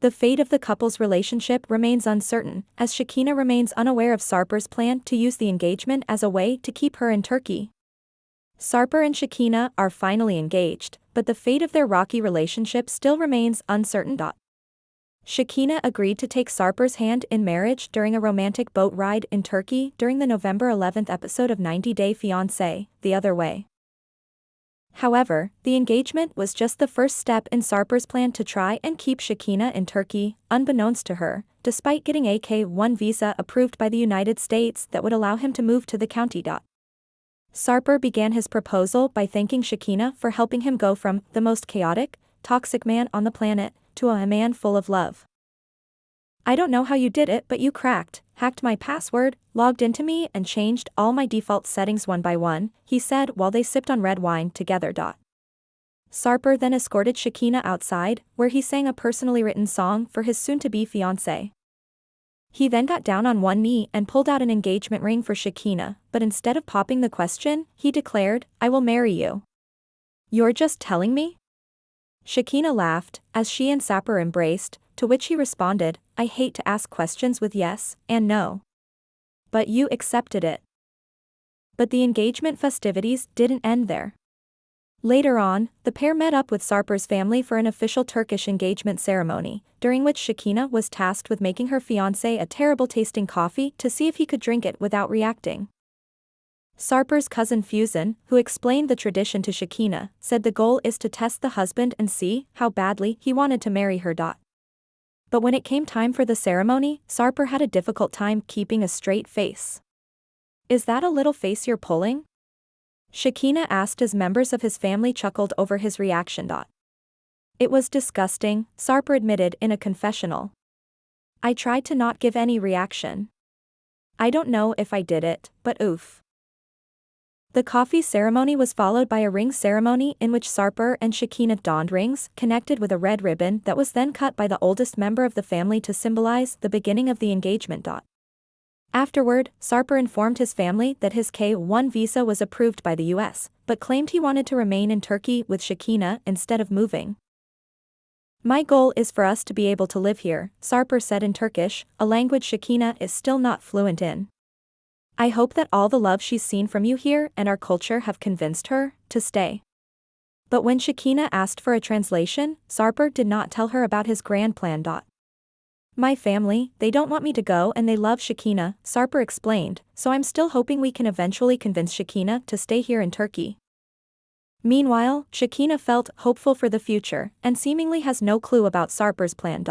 The fate of the couple's relationship remains uncertain, as Shekinah remains unaware of Sarper's plan to use the engagement as a way to keep her in Turkey. Sarper and Shekinah are finally engaged, but the fate of their rocky relationship still remains uncertain. Shekinah agreed to take Sarper's hand in marriage during a romantic boat ride in Turkey during the November 11 episode of 90 Day Fiancé, The Other Way. However, the engagement was just the first step in Sarper's plan to try and keep Shekinah in Turkey, unbeknownst to her, despite getting a K-1 visa approved by the United States that would allow him to move to the county. Sarper began his proposal by thanking Shekinah for helping him go from the most chaotic, toxic man on the planet to a man full of love. "I don't know how you did it, but you hacked my password, logged into me and changed all my default settings one by one," he said while they sipped on red wine together. Sarper then escorted Shekinah outside, where he sang a personally written song for his soon-to-be fiancé. He then got down on one knee and pulled out an engagement ring for Shekinah, but instead of popping the question, he declared, "I will marry you." "You're just telling me?" Shekinah laughed, as she and Sarper embraced, to which he responded, "I hate to ask questions with yes and no. But you accepted it." But the engagement festivities didn't end there. Later on, the pair met up with Sarper's family for an official Turkish engagement ceremony, during which Shekinah was tasked with making her fiancé a terrible-tasting coffee to see if he could drink it without reacting. Sarper's cousin Fiancé, who explained the tradition to Shekinah, said the goal is to test the husband and see how badly he wanted to marry her. But when it came time for the ceremony, Sarper had a difficult time keeping a straight face. "Is that a little face you're pulling?" Shekinah asked as members of his family chuckled over his reaction. "It was disgusting," Sarper admitted in a confessional. "I tried to not give any reaction. I don't know if I did it, but oof." The coffee ceremony was followed by a ring ceremony in which Sarper and Shekinah donned rings connected with a red ribbon that was then cut by the oldest member of the family to symbolize the beginning of the engagement. Afterward, Sarper informed his family that his K-1 visa was approved by the US, but claimed he wanted to remain in Turkey with Shekinah instead of moving. "My goal is for us to be able to live here," Sarper said in Turkish, a language Shekinah is still not fluent in. "I hope that all the love she's seen from you here and our culture have convinced her to stay." But when Shekinah asked for a translation, Sarper did not tell her about his grand plan. "My family, they don't want me to go and they love Shekinah," Sarper explained, "so I'm still hoping we can eventually convince Shekinah to stay here in Turkey." Meanwhile, Shekinah felt hopeful for the future and seemingly has no clue about Sarper's plan.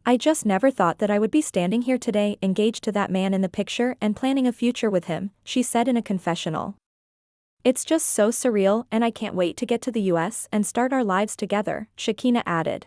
"I just never thought that I would be standing here today engaged to that man in the picture and planning a future with him," she said in a confessional. "It's just so surreal and I can't wait to get to the US and start our lives together," Shekinah added.